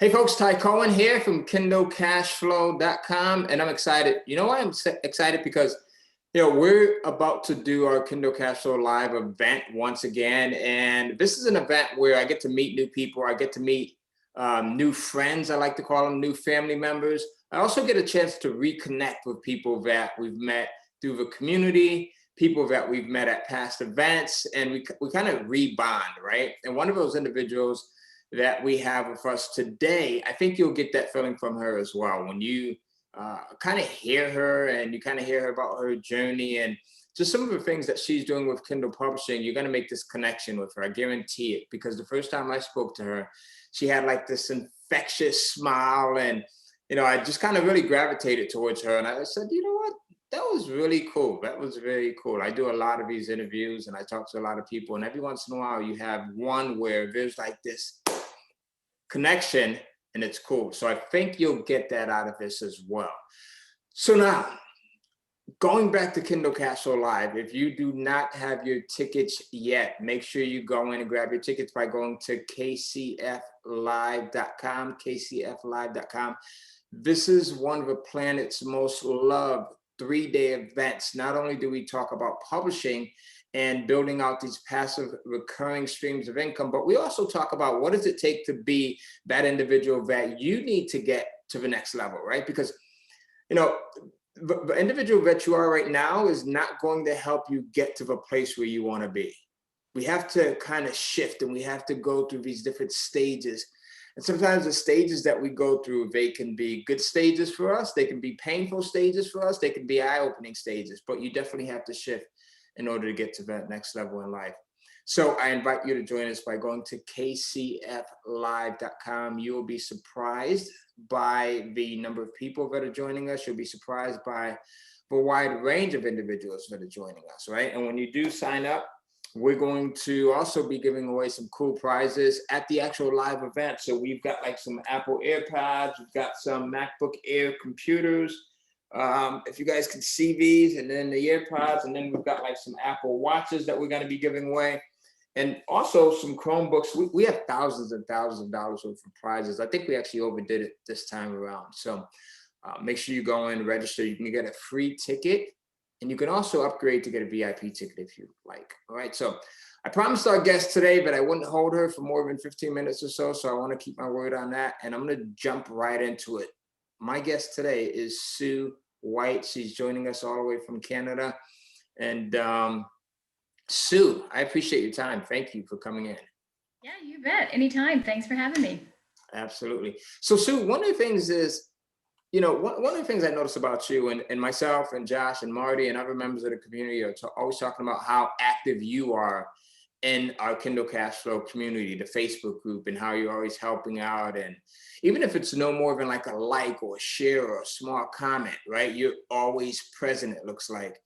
Hey folks, Ty Cohen here from KindleCashflow.com, and I'm excited. You know why I'm excited? Because we're about to do our Kindle Cashflow Live event once again, and this is an event where I get to meet new people. I get to meet new friends. I like to call them new family members. I also get a chance to reconnect with people that we've met through the community, people that we've met at past events, and we kind of rebond, right? And one of those individuals that we have with us today, I think you'll get that feeling from her as well. When you kind of hear her and you kind of hear her about her journey and just some of the things that she's doing with Kindle publishing, you're going to make this connection with her. I guarantee it, because the first time I spoke to her, she had like this infectious smile, and I just kind of really gravitated towards her. And I said, you know what? That was really cool. That was very cool. I do a lot of these interviews and I talk to a lot of people, and every once in a while you have one where there's like this connection and it's cool. So I think you'll get that out of this as well. So now, going back to Kindle Cashflow Live, if you do not have your tickets yet, make sure you go in and grab your tickets by going to kcflive.com, kcflive.com. This is one of the planet's most loved 3-day events. Not only do we talk about publishing and building out these passive recurring streams of income, but we also talk about what does it take to be that individual that you need to get to the next level, right? Because, the individual that you are right now is not going to help you get to the place where you want to be. We have to kind of shift, and we have to go through these different stages. And sometimes the stages that we go through, they can be good stages for us. They can be painful stages for us. They can be eye-opening stages, but you definitely have to shift in order to get to that next level in life. So I invite you to join us by going to kcflive.com. You will be surprised by the number of people that are joining us. You'll be surprised by the wide range of individuals that are joining us, right? And when you do sign up, we're going to also be giving away some cool prizes at the actual live event. So we've got like some Apple AirPods, we've got some MacBook Air computers, if you guys can see these, and then the AirPods, and then we've got like some Apple Watches that we're going to be giving away, and also some Chromebooks. We have thousands and thousands of dollars worth of prizes. I think we actually overdid it this time around. So make sure you go in and register. You can get a free ticket, and you can also upgrade to get a VIP ticket if you like. All right. So I promised our guest today that I wouldn't hold her for more than 15 minutes or so. So I want to keep my word on that, and I'm going to jump right into it. My guest today is Sue Whyte. She's joining us all the way from Canada. And Sue, I appreciate your time. Thank you for coming in. Yeah, you bet. Anytime. Thanks for having me. Absolutely. So Sue, one of the things is, one of the things I noticed about you and myself and Josh and Marty and other members of the community are always talking about how active you are in our Kindle Cashflow community, the Facebook group, and how you're always helping out. And even if it's no more than like a like or a share or a small comment, right? You're always present, it looks like.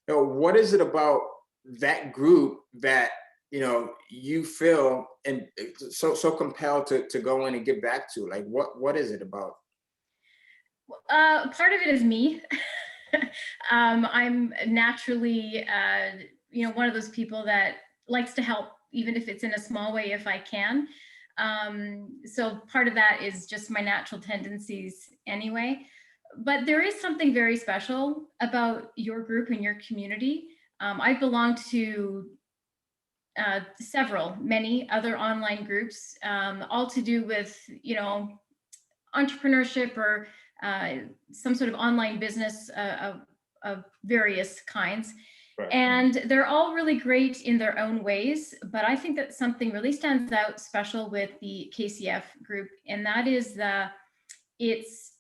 What is it about that group that, you feel and so compelled to go in and give back to? Like, what is it about? Part of it is me. I'm naturally, one of those people that likes to help, even if it's in a small way, if I can. So part of that is just my natural tendencies anyway. But there is something very special about your group and your community. I belong to many other online groups, all to do with, entrepreneurship or some sort of online business of various kinds. Right. And they're all really great in their own ways, but I think that something really stands out special with the KCF group, and that is it's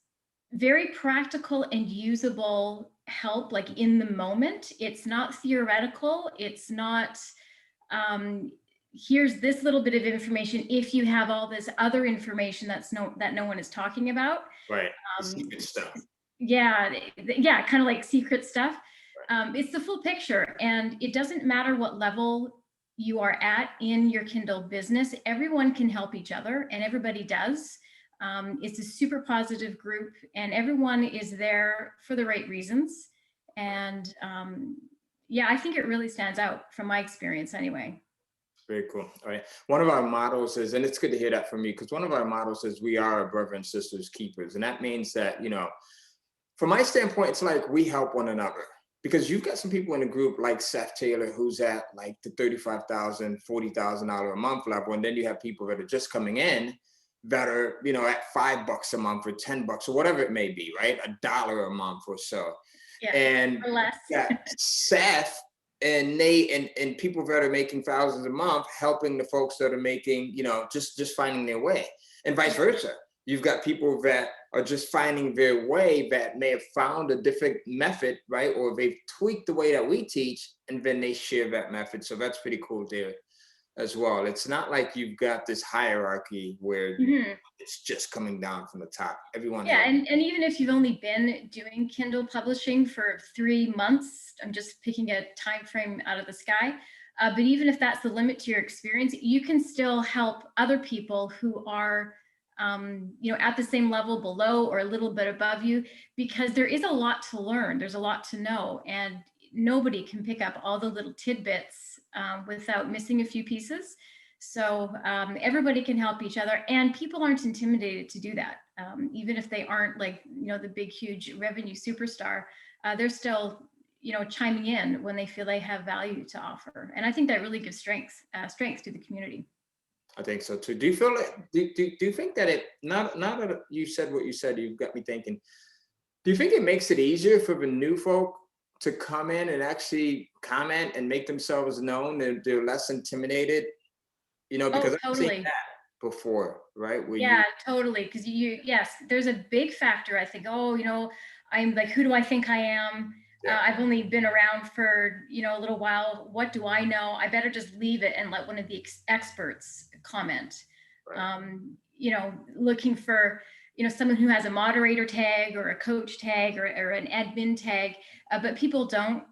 very practical and usable help, like in the moment. It's not theoretical. It's not, here's this little bit of information if you have all this other information that no one is talking about. Right. Secret stuff. Yeah, kind of like secret stuff. It's the full picture, and it doesn't matter what level you are at in your Kindle business. Everyone can help each other, and everybody does. It's a super positive group, and everyone is there for the right reasons. And I think it really stands out from my experience anyway. Very cool. All right. One of our mottos is, and it's good to hear that from you, because one of our mottos is we are brother and sisters keepers. And that means that, from my standpoint, it's like we help one another. Because you've got some people in the group like Seth Taylor, who's at like the $35,000, $40,000 a month level. And then you have people that are just coming in that are, at $5 a month or $10 or whatever it may be, right? $1 a month or so. Yeah, And or less. Seth and Nate and people that are making thousands a month, helping the folks that are making, just finding their way, and vice versa. You've got people that are just finding their way that may have found a different method, right? Or they've tweaked the way that we teach, and then they share that method. So that's pretty cool there as well. It's not like you've got this hierarchy where it's just coming down from the top. Everyone. Yeah, and even if you've only been doing Kindle publishing for 3 months, I'm just picking a time frame out of the sky. But even if that's the limit to your experience, you can still help other people who are at the same level below or a little bit above you, because there is a lot to learn. There's a lot to know, and nobody can pick up all the little tidbits without missing a few pieces. So everybody can help each other, and people aren't intimidated to do that. Even if they aren't like, the big, huge revenue superstar, they're still, chiming in when they feel they have value to offer. And I think that really gives strength to the community. I think so too. Do you feel like, do you think that now that you said what you said, you've got me thinking, do you think it makes it easier for the new folk to come in and actually comment and make themselves known, and they're less intimidated? Because I've seen that before, right? Totally. Because yes, there's a big factor. I think, I'm like, who do I think I am? Yeah. I've only been around for, a little while. What do I know? I better just leave it and let one of the experts comment. Right. Looking for, someone who has a moderator tag or a coach tag or an admin tag, but people don't.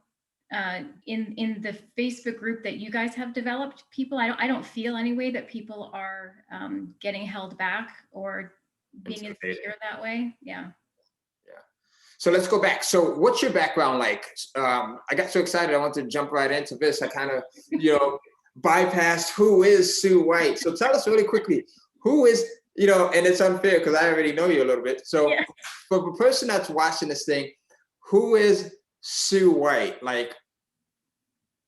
In the Facebook group that you guys have developed, I don't feel anyway that people are getting held back or being insecure that way. Yeah. So let's go back. So what's your background like? I got so excited, I wanted to jump right into this. I kind of, bypassed who is Sue Whyte. So tell us really quickly, who is, and it's unfair because I already know you a little bit. So for the person that's watching this thing, who is Sue Whyte? Like,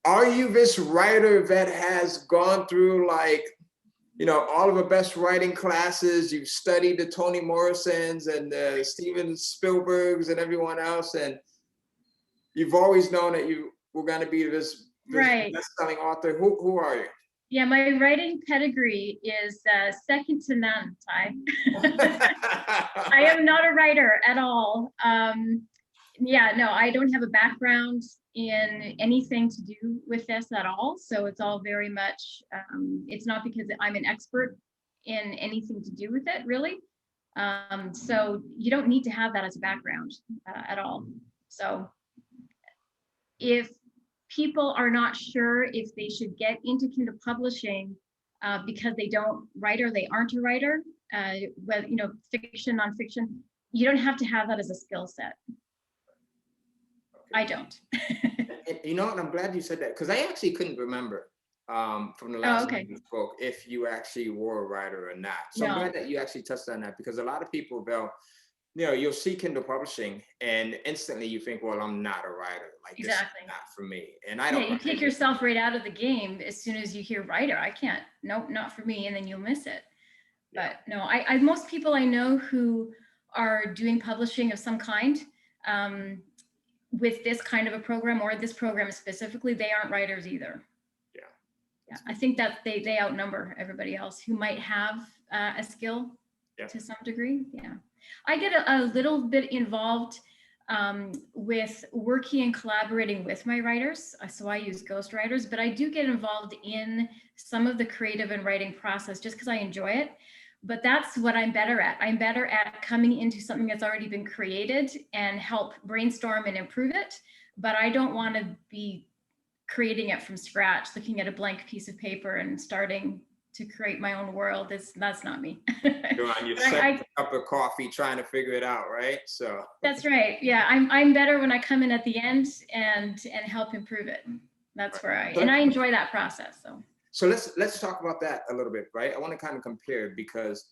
are you this writer that has gone through all of the best writing classes? You've studied the Toni Morrisons and the Steven Spielbergs and everyone else, and you've always known that you were going to be this right best-selling author. Who are you? Yeah, my writing pedigree is second to none, Ty. I am not a writer at all. I don't have a background in anything to do with this at all. So it's all very much, it's not because I'm an expert in anything to do with it, really. So you don't need to have that as a background at all. So if people are not sure if they should get into Kindle publishing because they don't write or they aren't a writer, whether, fiction, nonfiction, you don't have to have that as a skill set. I don't. And I'm glad you said that, because I actually couldn't remember from the last time you spoke if you actually were a writer or not. So I'm glad that you actually touched on that, because a lot of people, you'll see Kindle publishing and instantly you think, well, I'm not a writer. Like, exactly. This is not for me. And I don't. You take yourself right out of the game as soon as you hear writer. I can't. Nope, not for me. And then you'll miss it. Yeah. But no, I most people I know who are doing publishing of some kind, with this kind of a program or this program specifically, they aren't writers either. Yeah. I think that they outnumber everybody else who might have a skill to some degree. Yeah. I get a little bit involved with working and collaborating with my writers. So I use ghostwriters, but I do get involved in some of the creative and writing process just because I enjoy it. But that's what I'm better at. I'm better at coming into something that's already been created and help brainstorm and improve it. But I don't want to be creating it from scratch, looking at a blank piece of paper and starting to create my own world. That's not me. You're on your second cup of coffee trying to figure it out, right? So that's right. Yeah, I'm better when I come in at the end and help improve it. That's where I enjoy that process. So let's talk about that a little bit, right? I want to kind of compare because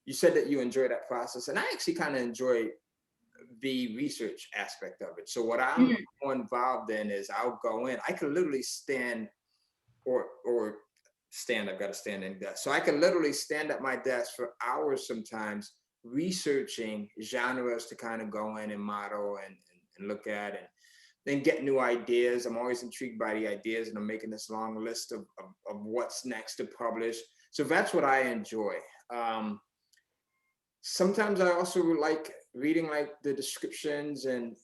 you said that you enjoy that process, and I actually kind of enjoy the research aspect of it. So what I'm Mm. more involved in is I'll go in. I can literally stand or stand. I've got to stand in desk, so I can literally stand at my desk for hours sometimes researching genres to kind of go in and model and look at and then get new ideas. I'm always intrigued by the ideas, and I'm making this long list of what's next to publish. So that's what I enjoy. Um, Sometimes I also like reading like the descriptions, and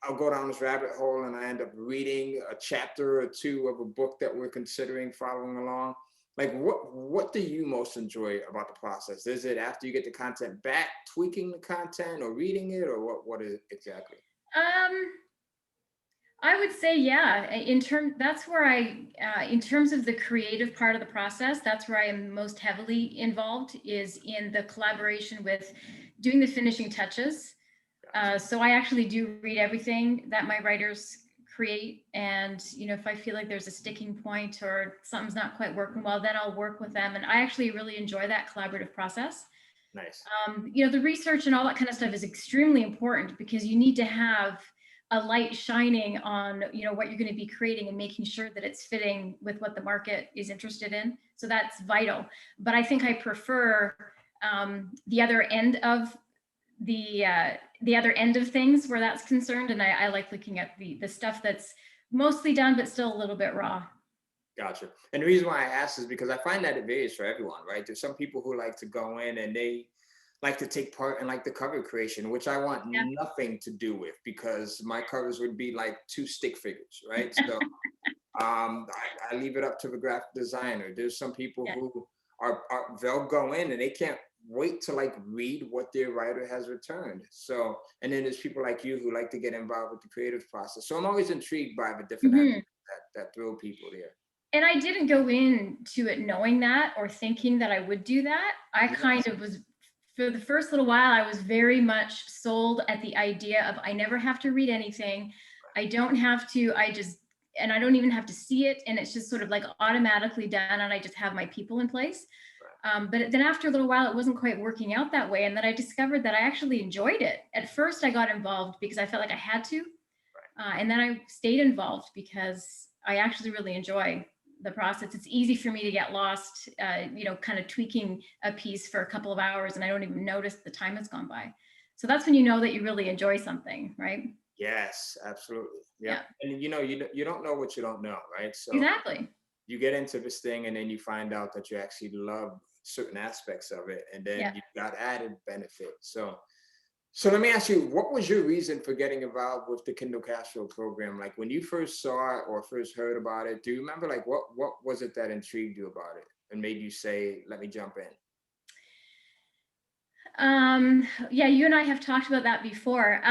I'll go down this rabbit hole and I end up reading a chapter or two of a book that we're considering following along. Like what do you most enjoy about the process? Is it after you get the content back, tweaking the content or reading it, or what is it exactly? Um, I would say, yeah, that's where in terms of the creative part of the process, that's where I am most heavily involved, is in the collaboration with doing the finishing touches. So I actually do read everything that my writers create. And, if I feel like there's a sticking point or something's not quite working well, then I'll work with them. And I actually really enjoy that collaborative process. Nice. The research and all that kind of stuff is extremely important because you need to have a light shining on, what you're going to be creating and making sure that it's fitting with what the market is interested in. So that's vital. But I think I prefer the other end of the other end of things where that's concerned. And I like looking at the stuff that's mostly done, but still a little bit raw. Gotcha. And the reason why I ask is because I find that it varies for everyone, right? There's some people who like to go in and they like to take part in like the cover creation, which I want Yeah. nothing to do with because my covers would be like two stick figures, right? So I leave it up to the graphic designer. There's some people Yeah. who are they'll go in and they can't wait to like read what their writer has returned. So, and then there's people like you who like to get involved with the creative process. So I'm always intrigued by the different aspects that thrill people there. And I didn't go into it knowing that or thinking that I would do that. I Yeah. kind of was, for the first little while, I was very much sold at the idea of I never have to read anything. I don't have to, and I don't even have to see it. And it's just sort of like automatically done. And I just have my people in place. But then after a little while, it wasn't quite working out that way. And then I discovered that I actually enjoyed it. At first, I got involved because I felt like I had to. And then I stayed involved because I actually really enjoy the process. It's easy for me to get lost, kind of tweaking a piece for a couple of hours and I don't even notice the time has gone by. So that's when you know that you really enjoy something, right? Yes, absolutely. Yeah. And you don't know what you don't know, right? So Exactly. you get into this thing and then you find out that you actually love certain aspects of it, and then Yeah. you've got added benefit. So let me ask you, what was your reason for getting involved with the Kindle Cashflow program? Like when you first saw it or first heard about it, do you remember like what was it that intrigued you about it and made you say, let me jump in? Yeah, you and I have talked about that before.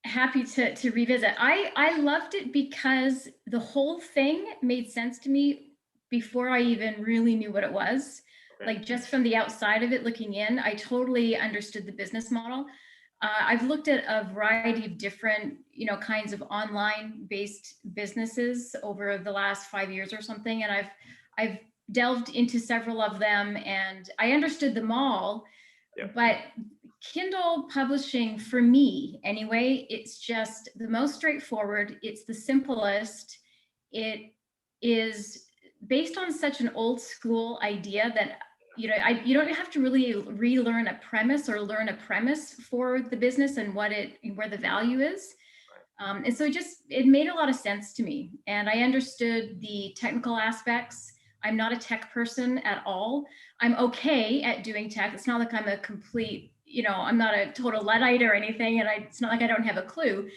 Happy to revisit. I loved it because the whole thing made sense to me before I even really knew what it was. Okay. Like just from the outside of it looking in, I totally understood the business model. I've looked at a variety of different, kinds of online based businesses over the last 5 years or something. And I've delved into several of them and I understood them all. Yeah. But Kindle publishing, for me anyway, it's just the most straightforward. It's the simplest. It is based on such an old school idea that you don't have to really relearn a premise or learn a premise for the business and where the value is. And so it made a lot of sense to me. And I understood the technical aspects. I'm not a tech person at all. I'm okay at doing tech. It's not like I'm a complete, I'm not a total Luddite or anything. And it's not like I don't have a clue,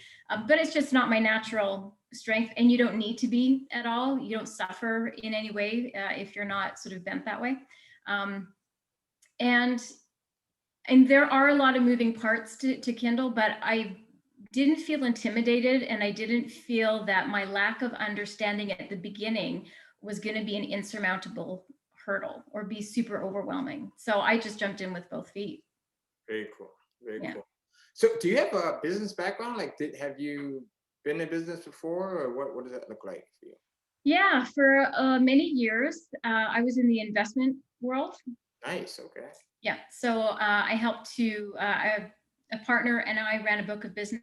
but it's just not my natural strength. And you don't need to be at all. You don't suffer in any way if you're not sort of bent that way. And there are a lot of moving parts to Kindle, but I didn't feel intimidated and I didn't feel that my lack of understanding at the beginning was going to be an insurmountable hurdle or be super overwhelming. So I just jumped in with both feet. Very cool. Very cool. So do you have a business background? Like have you been in business before or what does that look like for you? Yeah, for many years, I was in the investment world. Nice. Okay. Yeah, so I helped to, a partner and I ran a book of business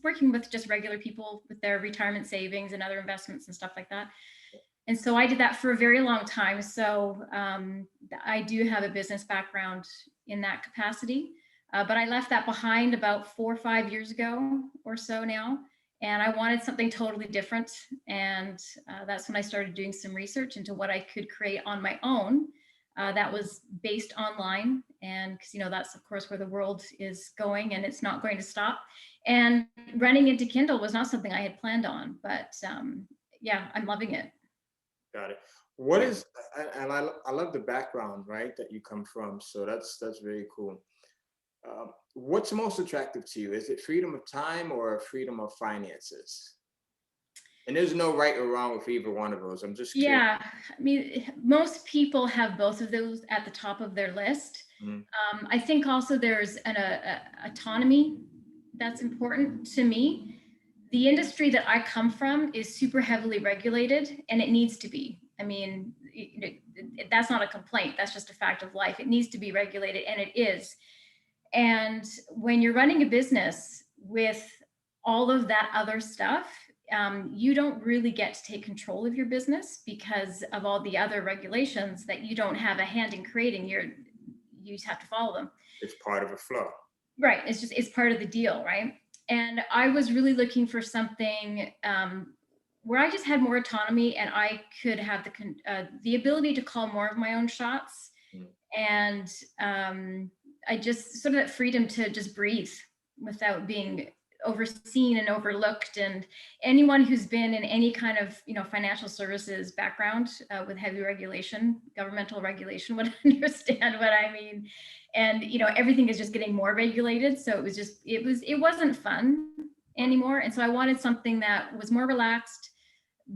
working with just regular people with their retirement savings and other investments and stuff like that. And so I did that for a very long time. So I do have a business background in that capacity. But I left that behind about 4 or 5 years ago or so now. And I wanted something totally different. And that's when I started doing some research into what I could create on my own that was based online. And because, that's of course where the world is going and it's not going to stop. And running into Kindle was not something I had planned on, but yeah, I'm loving it. Got it. What Yeah. is, and I love the background, right, that you come from. So that's very cool. What's most attractive to you? Is it freedom of time or freedom of finances? And there's no right or wrong with either one of those. I'm just curious. Yeah, I mean, most people have both of those at the top of their list. Mhm. I think also there's an autonomy that's important to me. The industry that I come from is super heavily regulated, and it needs to be. I mean, that's not a complaint. That's just a fact of life. It needs to be regulated, and it is. And when you're running a business with all of that other stuff, you don't really get to take control of your business because of all the other regulations that you don't have a hand in creating. You just have to follow them. It's part of a flow. Right. It's part of the deal, right? And I was really looking for something where I just had more autonomy and I could have the ability to call more of my own shots. Mm. And I just sort of that freedom to just breathe without being overseen and overlooked. And anyone who's been in any kind of financial services background with heavy regulation, governmental regulation, would understand what I mean. And everything is just getting more regulated, so it wasn't fun anymore. And so I wanted something that was more relaxed,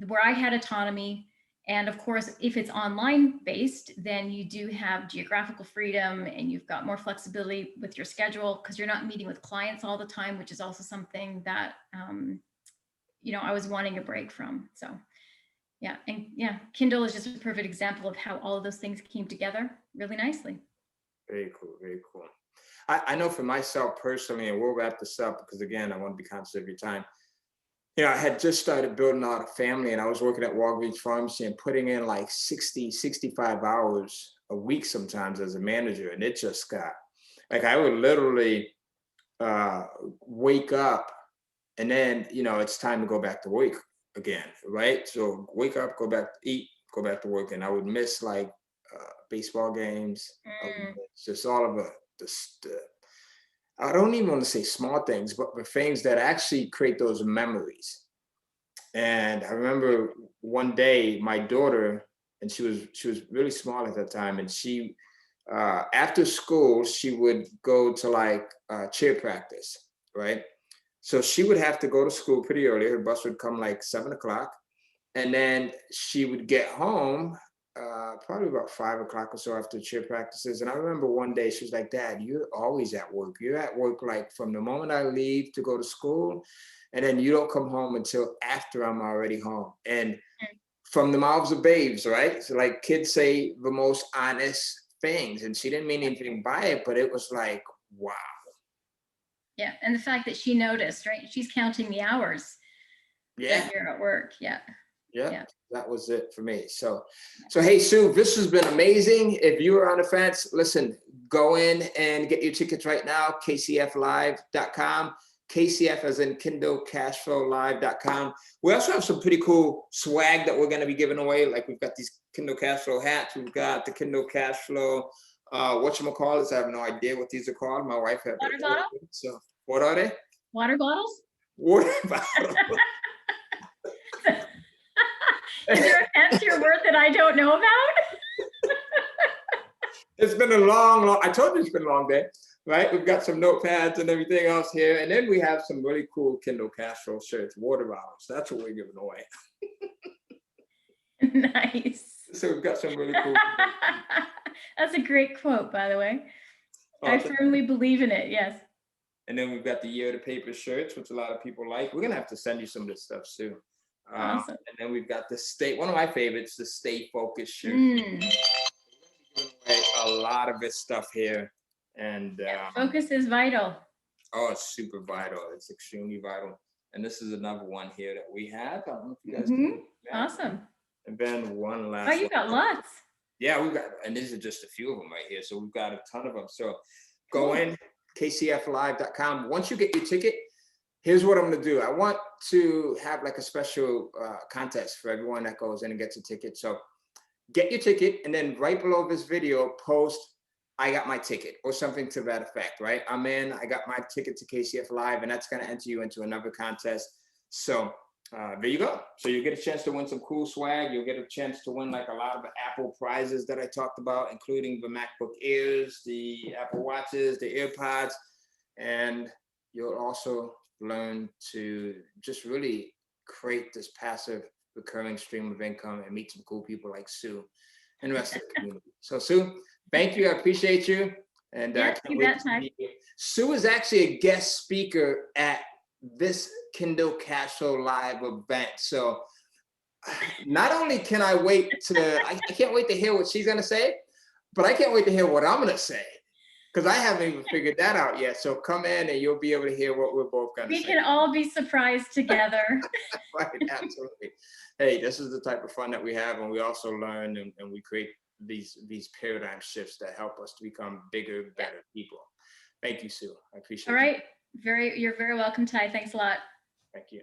where I had autonomy. And of course, if it's online based, then you do have geographical freedom and you've got more flexibility with your schedule because you're not meeting with clients all the time, which is also something that, I was wanting a break from. So yeah. And yeah, Kindle is just a perfect example of how all of those things came together really nicely. Very cool. Very cool. I know for myself personally, and we'll wrap this up because again, I want to be conscious of your time. I had just started building out a family and I was working at Walgreens Pharmacy and putting in like 60, 65 hours a week sometimes as a manager. And it just got like, I would literally wake up and then, it's time to go back to work again, right? So wake up, go back to eat, go back to work. And I would miss like baseball games. It's just all of I don't even want to say small things, but the things that actually create those memories. And I remember one day my daughter, and she was really small at that time, and she after school she would go to like cheer practice, right? So she would have to go to school pretty early. Her bus would come like 7 o'clock, and then she would get home probably about 5 o'clock or so after cheer practices. And I remember one day she was like, "Dad, you're always at work. You're at work like from the moment I leave to go to school, and then you don't come home until after I'm already home." And from the mouths of babes, right? So like kids say the most honest things, and she didn't mean anything by it, but it was like, wow. Yeah. And the fact that she noticed, right? She's counting the hours that you're at work. Yeah. Yeah, that was it for me. So hey, Sue, this has been amazing. If you are on the fence, listen, go in and get your tickets right now, kcflive.com. KCF as in KindleCashFlowLive.com. We also have some pretty cool swag that we're going to be giving away. Like we've got these Kindle Cashflow hats. We've got the Kindle Cashflow, whatchamacallit. I have no idea what these are called. My wife had Water bottle? So what are they? Water bottles? Water bottle. Is there a fancier word that I don't know about? It's been a long, I told you it's been a long day, right? We've got some notepads and everything else here. And then we have some really cool Kindle Cashflow shirts, water bottles. That's what we're giving away. Nice. So we've got some really cool. That's a great quote, by the way. I firmly believe in it, yes. And then we've got the Year of the Paper shirts, which a lot of people like. We're going to have to send you some of this stuff, Sue. Awesome. And then we've got one of my favorites, the Stay Focused shirt. Mm. Giving away a lot of this stuff here. And Focus is vital. oh, it's super vital. It's extremely vital. And this is another one here that we have. I don't know if you guys can. Awesome. And then one last Oh, you got lots. Yeah, we've got, and these are just a few of them right here. So we've got a ton of them. So go in, kcflive.com. Once you get your ticket, here's what I'm going to do. I want to have like a special contest for everyone that goes in and gets a ticket. So get your ticket, and then right below this video, post, I got my ticket, or something to that effect, right? I'm in, I got my ticket to KCF Live, and that's going to enter you into another contest. So there you go. So you get a chance to win some cool swag. You'll get a chance to win like a lot of the Apple prizes that I talked about, including the MacBook Airs, the Apple Watches, the AirPods, and you'll also learn to just really create this passive recurring stream of income and meet some cool people like Sue and the rest of the community. So Sue, thank you. I appreciate you. And I can't wait to see you. Sue is actually a guest speaker at this Kindle Cash Flow Live event. So not only can I wait to, I can't wait to hear what she's going to say, but I can't wait to hear what I'm going to say, because I haven't even figured that out yet. So come in and you'll be able to hear what we're both going to say. We can all be surprised together. Right, absolutely. Hey, this is the type of fun that we have, and we also learn and we create these paradigm shifts that help us to become bigger, better people. Thank you, Sue. I appreciate it. All right. You're very welcome, Ty. Thanks a lot. Thank you.